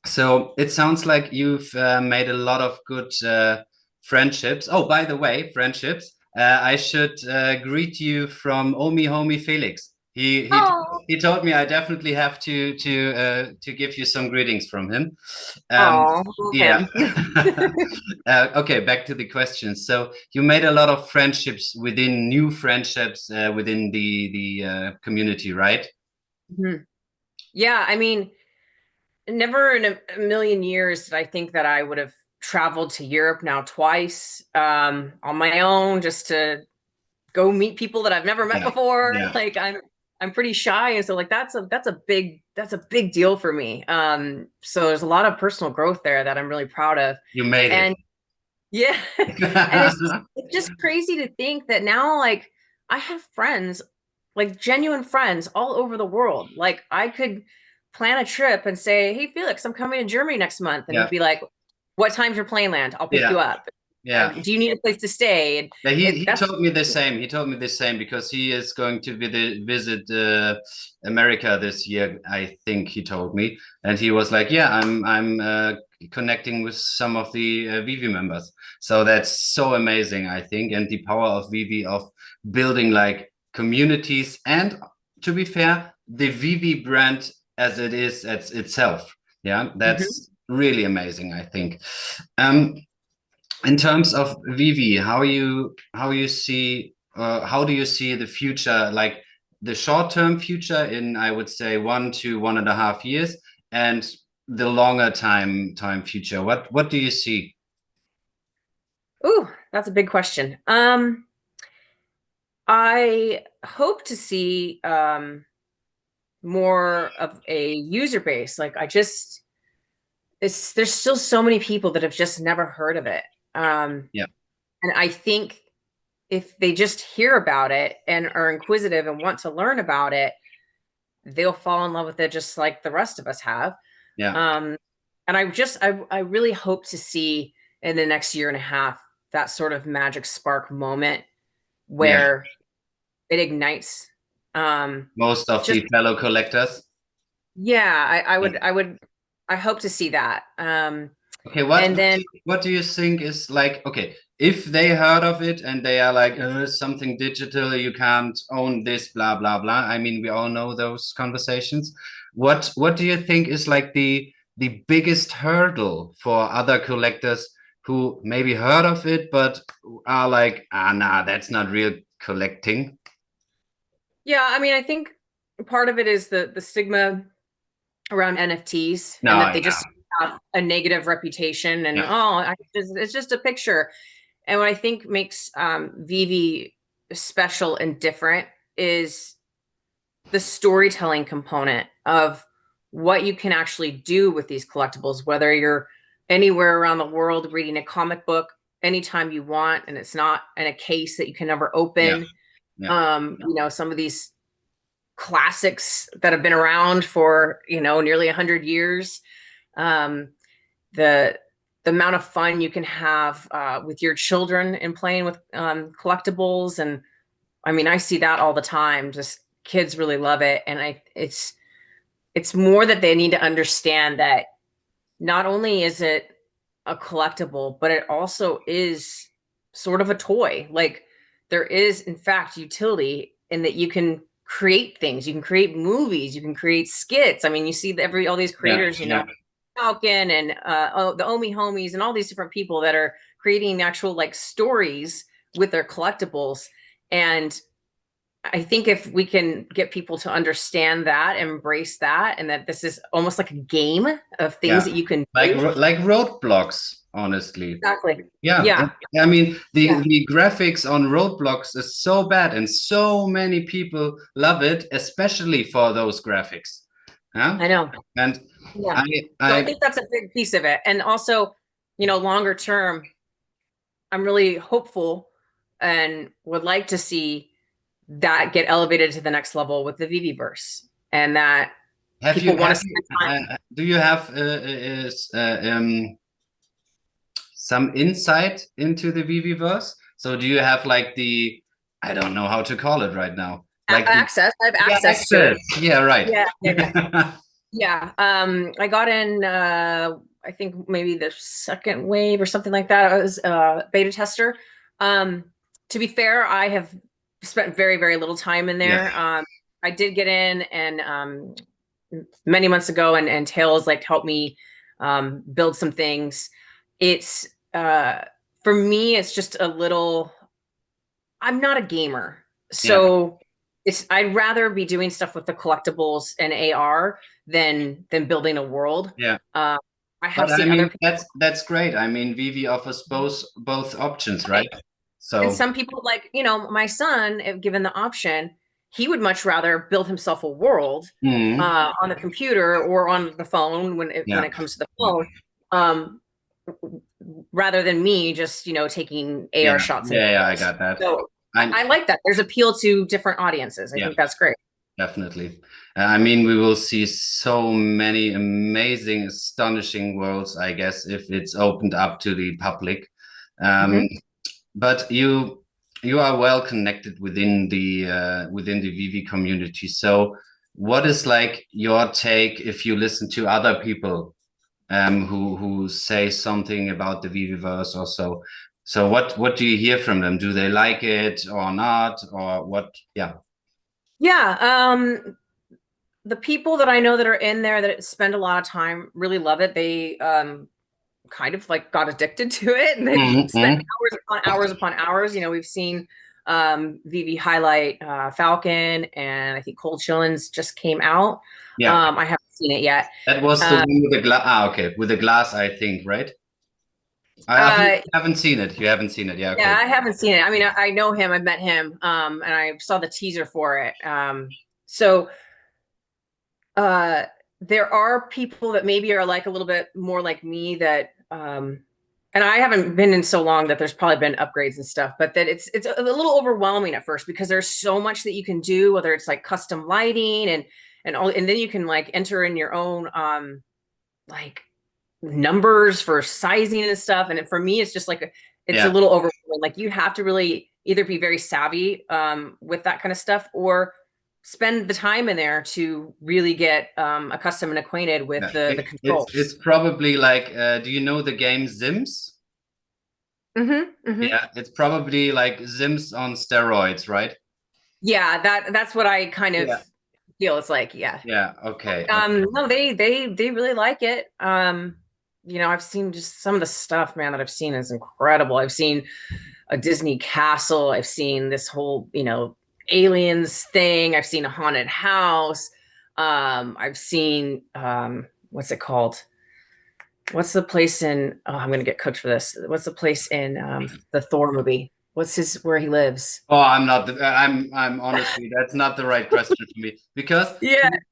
So it sounds like you've made a lot of good friendships. Oh, by the way, friendships. I should greet you from Omi Homie Felix. He told me I definitely have to give you some greetings from him. Yeah. Okay, back to the question. So you made a lot of friendships within new friendships within the community, right? Yeah, I mean, never in a million years did I think that I would have traveled to Europe now twice on my own just to go meet people that I've never met before. Like I'm pretty shy, and so like that's a big deal for me. So there's a lot of personal growth there that I'm really proud of. You made it. Yeah. And it's just crazy to think that now, like, I have friends, like genuine friends all over the world. Like I could plan a trip and say, hey, Felix, I'm coming to Germany next month. And he'd be like, what time's your plane land? I'll pick you up. Do you need a place to stay? And yeah, he told me the same. He told me the same because he is going to visit America this year, I think he told me. And he was like, yeah, I'm connecting with some of the Veve members. So that's so amazing, I think. And the power of Veve of building like communities, and to be fair, the Veve brand as it is as itself. Yeah, that's really amazing, I think. In terms of Veve, how do you see the future, like the short-term future in, I would say, 1 to 1.5 years, and the longer time future? What do you see? Ooh, that's a big question. I hope to see more of a user base. Like there's still so many people that have just never heard of it. And I think if they just hear about it and are inquisitive and want to learn about it, they'll fall in love with it just like the rest of us have. And I really hope to see in the next year and a half that sort of magic spark moment where it ignites most of the fellow collectors. I hope to see that. Okay, what do you think is like, okay, if they heard of it and they are like, something digital, you can't own this, blah blah blah. I mean, we all know those conversations. What do you think is like the biggest hurdle for other collectors who maybe heard of it but are like, nah, that's not real collecting? Yeah, I mean, I think part of it is the stigma around NFTs, and that they just have a negative reputation, and it's just a picture. And what I think makes Veve special and different is the storytelling component of what you can actually do with these collectibles, whether you're anywhere around the world reading a comic book anytime you want, and it's not in a case that you can never open. You know, some of these classics that have been around for, you know, nearly 100 years. the amount of fun you can have with your children and playing with collectibles. And I mean, I see that all the time. Just kids really love it. And it's more that they need to understand that not only is it a collectible, but it also is sort of a toy. Like there is, in fact, utility in that you can create things, you can create movies, you can create skits. I mean, you see all these creators, you know, Falcon and the Omi homies and all these different people that are creating actual like stories with their collectibles. And I think if we can get people to understand that, embrace that, and that this is almost like a game of things that you can do. Like roadblocks, honestly. Exactly. Yeah. I mean, the graphics on Roblox is so bad, and so many people love it, especially for those graphics. Yeah, I know. And I think that's a big piece of it. And also, you know, longer term, I'm really hopeful and would like to see that get elevated to the next level with the Veveverse, and that people want to spend time. Do you have some insight into the Veveverse? So do you have like I don't know how to call it right now. Like access. I have access to it. Yeah, right. Yeah. I got in I think maybe the second wave or something like that. I was a beta tester. To be fair, I have spent very, very little time in there. I did get in and many months ago, and Tails like helped me build some things. It's for me, it's just a little, I'm not a gamer. So I'd rather be doing stuff with the collectibles and AR than building a world. I have seen other people. That's great. I mean, Veve offers both options, right? So, and some people, like, you know, my son, if given the option, he would much rather build himself a world on the computer or on the phone when it comes to the phone, rather than me just, you know, taking AR shots. I got that. So I like that. There's appeal to different audiences. I think that's great. Definitely. I mean, we will see so many amazing, astonishing worlds, I guess, if it's opened up to the public. But you are well connected within the Veve community. So what is like your take if you listen to other people who say something about the Veveverse or so? So what do you hear from them? Do they like it or not, or what? The people that I know that are in there that spend a lot of time really love it. They kind of like got addicted to it, and they spent hours upon hours. You know, we've seen Veve highlight Falcon, and I think Cold Chillins just came out. I haven't seen it yet. That was the one with the glass. Okay, with the glass, I think, right? I haven't seen it. You haven't seen it, yeah? Okay. Yeah, I haven't seen it. I mean, I know him. I've met him, and I saw the teaser for it. So there are people that maybe are like a little bit more like me that, and I haven't been in so long that there's probably been upgrades and stuff, but that it's a little overwhelming at first because there's so much that you can do, whether it's like custom lighting and then you can like enter in your own like numbers for sizing and stuff. And for me, it's just like it's a little overwhelming. Like you have to really either be very savvy with that kind of stuff, or spend the time in there to really get accustomed and acquainted with the controls. It's probably like, do you know the game Sims? Yeah, it's probably like Sims on steroids, right? Yeah, that's what I kind of feel. It's like, okay. No, they really like it. You know, I've seen just some of the stuff, man, that I've seen is incredible. I've seen a Disney castle. I've seen this whole, you know, aliens thing. I've seen a haunted house. I've seen what's it called? What's the place in I'm gonna get cooked for this. What's the place in the Thor movie? What's where he lives? Oh, I'm honestly, that's not the right question for me, because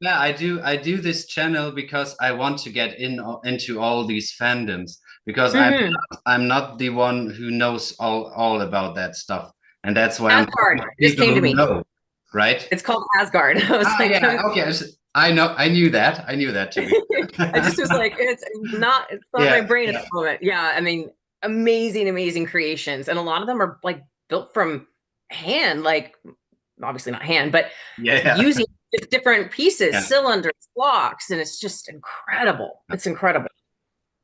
I do this channel because I want to get into all these fandoms, because I'm not the one who knows all about that stuff. And that's why Asgard just came to me. Right? It's called Asgard. I was like, okay. I know. I knew that. I knew that to be. I just was like, it's not Yeah, my brain at yeah, the moment. Yeah, I mean, amazing creations. And a lot of them are like built from hand, like obviously not hand, but yeah, using just different pieces, yeah. cylinders, blocks, and it's just incredible. It's incredible.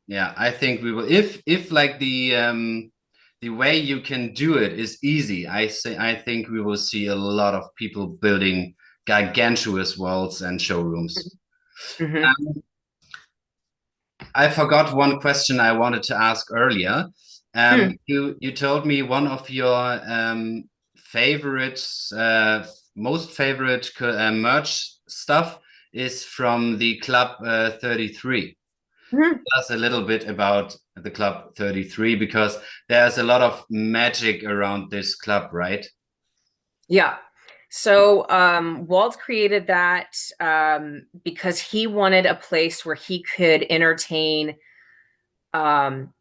Yeah, I think we will. If like the way you can do it is easy, I think we will see a lot of people building gargantuous walls and showrooms. Mm-hmm. I forgot one question I wanted to ask earlier. Hmm. You told me one of your favorites, most favorite merch stuff is from the Club 33. Hmm. Us a little bit about the Club 33 because there's a lot of magic around this club, right? Yeah. So Walt created that because he wanted a place where he could entertain um,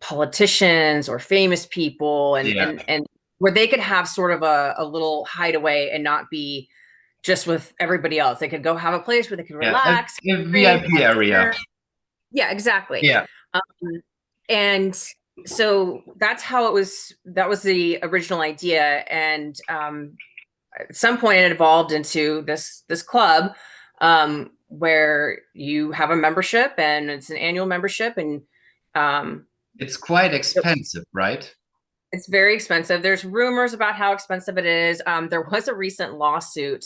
politicians or famous people Yeah, and where they could have sort of a little hideaway and not be just with everybody else. They could go have a place where they could yeah, relax, a drink, VIP have area. dinner. Yeah, exactly. Yeah, Um, and so that's how it was. That was the original idea. And at some point, it evolved into this club where you have a membership, and it's an annual membership, and um, it's quite expensive, right? it's very expensive. There's rumors about how expensive it is. There was a recent lawsuit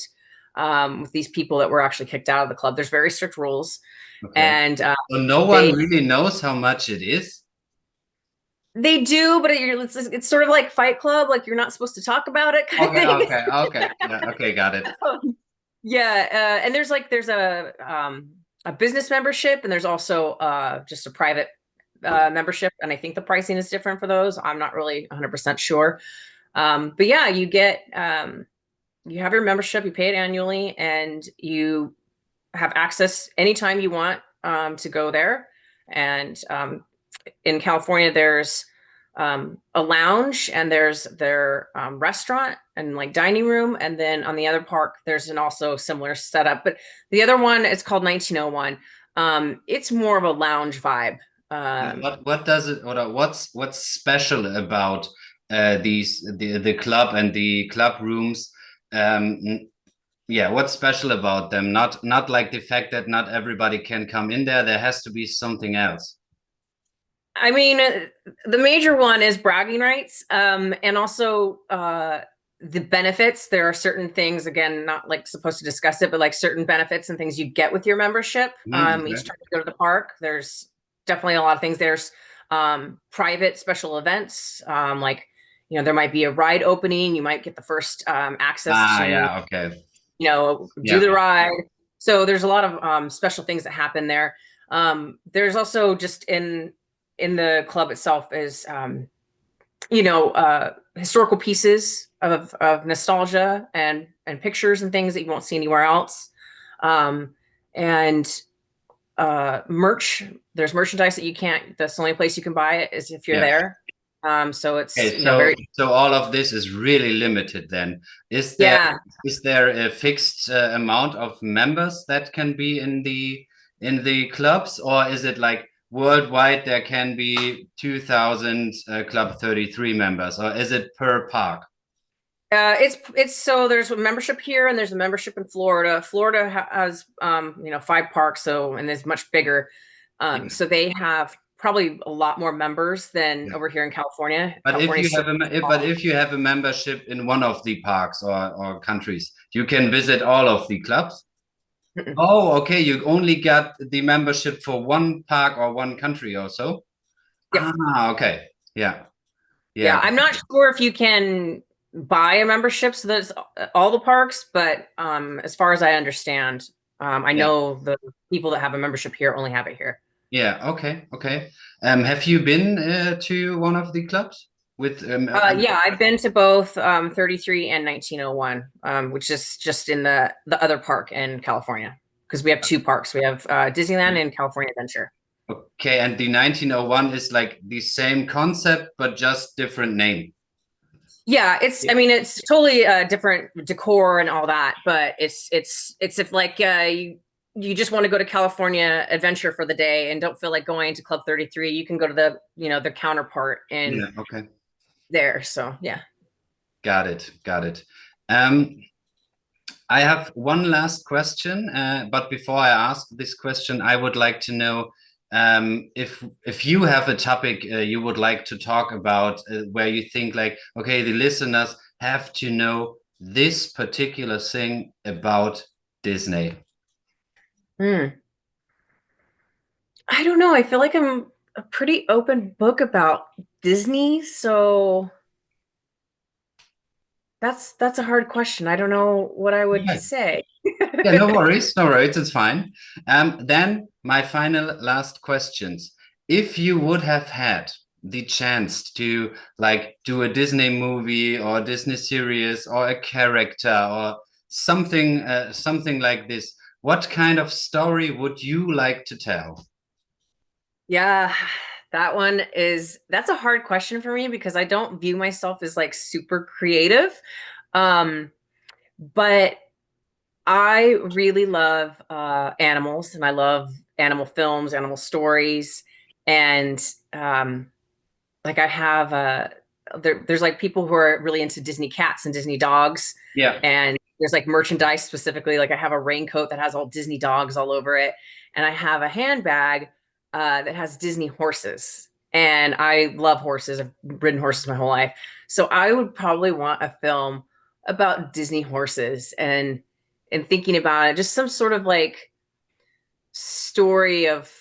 with these people that were actually kicked out of the club. There's very strict rules, Okay. and So no they one really knows how much it is. they do, but it's sort of like Fight Club, like you're not supposed to talk about it, kind of Okay, thing. okay, okay. Yeah, okay, got it. Yeah, and there's a business membership, and there's also just a private membership, and I think the pricing is different for those. I'm not really 100% sure, but yeah, you have your membership, you pay it annually, and you have access anytime you want to go there. And in California, there's a lounge and there's their restaurant and like dining room. And then on the other park, there's an also similar setup. But the other one is called 1901. It's more of a lounge vibe. What does it or what's special about the club and the club rooms? Yeah, what's special about them? Not like the fact that not everybody can come in there. There has to be something else. I mean, the major one is bragging rights, and also the benefits. There are certain things, again, not like supposed to discuss it, but like certain benefits and things you get with your membership. Okay. Each time you go to the park, there's definitely a lot of things. There's private special events, like there might be a ride opening. You might get the first access Ah, to yeah, okay. do Yeah, the ride. So there's a lot of special things that happen there. There's also just in the club itself is historical pieces of nostalgia and pictures and things that you won't see anywhere else. And merch. There's merchandise that you can't. That's the only place you can buy it is if you're yeah. there. So it's Okay, so very so all of this is really limited then. Is there yeah. is there a fixed amount of members that can be in the clubs, or is it like worldwide there can be 2000 Club 33 members, or is it per park? It's so there's a membership here and there's a membership in Florida. Florida has 5 parks, so and is much bigger. Yeah. So they have probably a lot more members than Yeah. over here in California. But if California you have but if you have a membership in one of the parks or countries, you can visit all of the clubs. Oh, okay. You only got the membership for one park or one country or so. Yep. Ah, okay. Yeah. Yeah, Yeah. I'm not sure if you can buy a membership so there's all the parks, but as far as I understand, I Yeah. know the people that have a membership here only have it here. Yeah. Okay. Okay. Have you been to one of the clubs with Yeah, I've been to both 33 and 1901, which is just in the other park in California because we have 2 parks. We have Disneyland and California Adventure. okay, and the 1901 is like the same concept but just different name. Yeah, it's, I mean, it's totally different decor and all that, but it's if like you just want to go to California Adventure for the day and don't feel like going to Club 33, you can go to the, you know, the counterpart in there. So yeah. Got it. Got it. I have one last question, but before I ask this question, I would like to know if you have a topic you would like to talk about where you think like, okay, the listeners have to know this particular thing about Disney. I don't know. I feel like I'm a pretty open book about Disney, so that's a hard question. I don't know what I would say. Yeah, no worries, no worries, it's fine. Then my final last questions. If you would have had the chance to like do a Disney movie or a Disney series or a character or something, something like this, what kind of story would you like to tell? Yeah, that's a hard question for me because I don't view myself as like super creative. But I really love animals, and I love animal films, animal stories, and like I have there's like people who are really into Disney cats and Disney dogs. Yeah. And there's like merchandise specifically, like I have a raincoat that has all Disney dogs all over it, and I have a handbag that has Disney horses. And I love horses. I've ridden horses my whole life. So I would probably want a film about Disney horses and thinking about it, just some sort of like story of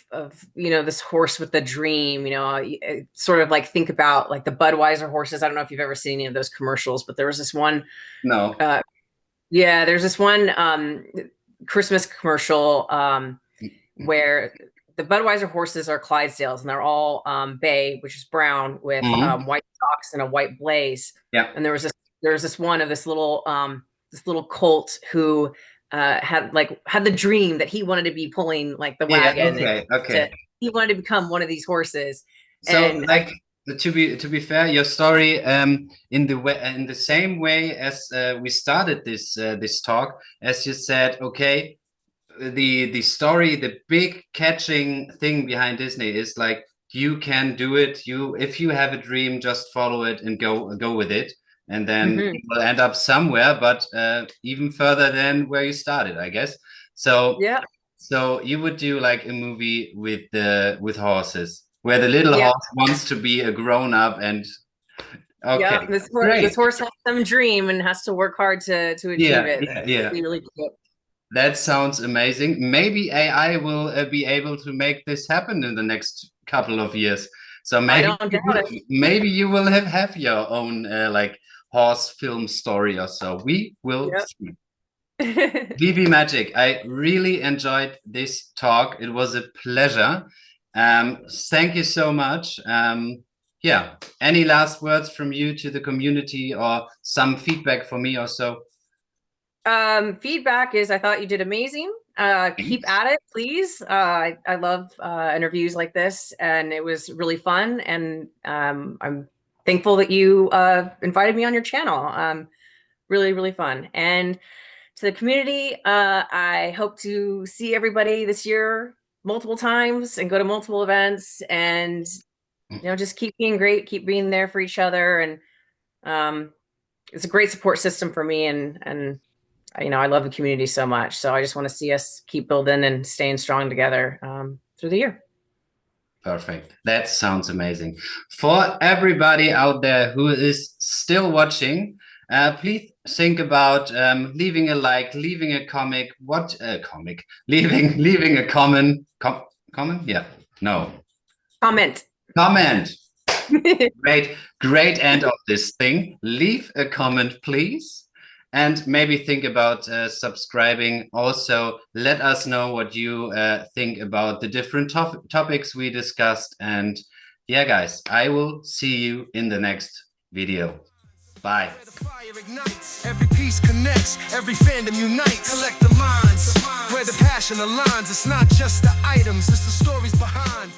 you know, this horse with the dream, you know, sort of like think about like the Budweiser horses. I don't know if you've ever seen any of those commercials, but there was this one there's this one Christmas commercial where the Budweiser horses are Clydesdales, and they're all bay, which is brown with white socks and a white blaze. Yeah. And there was this one of this little colt who had the dream that he wanted to be pulling like the wagon. He wanted to become one of these horses. So and like to be fair, your story in the same way as we started this talk, as you said, okay, the story, the big catching thing behind Disney is like, you can do it. If you have a dream, just follow it and go with it. And then you will end up somewhere, but even further than where you started, I guess. So yeah. So you would do like a movie with horses, where the little horse wants to be a grown up, and this horse has some dream and has to work hard to achieve it. Yeah. Really cute. That sounds amazing. Maybe AI will be able to make this happen in the next couple of years. So maybe you will have your own like horse film story or so. We will see. Veve Magic, I really enjoyed this talk. It was a pleasure. Thank you so much. Yeah, any last words from you to the community, or some feedback for me or so? Feedback is I thought you did amazing. Keep at it, please. I love interviews like this, and it was really fun, and I'm thankful that you invited me on your channel. Really, really fun. And to the community, I hope to see everybody this year multiple times and go to multiple events, and you know, just keep being great, keep being there for each other. And it's a great support system for me, and you know, I love the community so much. So I just want to see us keep building and staying strong together through the year. Perfect. That sounds amazing. For everybody out there who is still watching, please think about leaving a like, leaving a comment. Leaving a comment. Comment? Yeah. No. Comment. Great end of this thing. Leave a comment, please. And maybe think about subscribing. Also, let us know what you think about the different topics we discussed. And yeah, guys, I will see you in the next video. Bye. Where the fire ignites, every piece connects, every fandom unites. Collect the minds, where the passion aligns. It's not just the items, it's the stories behind.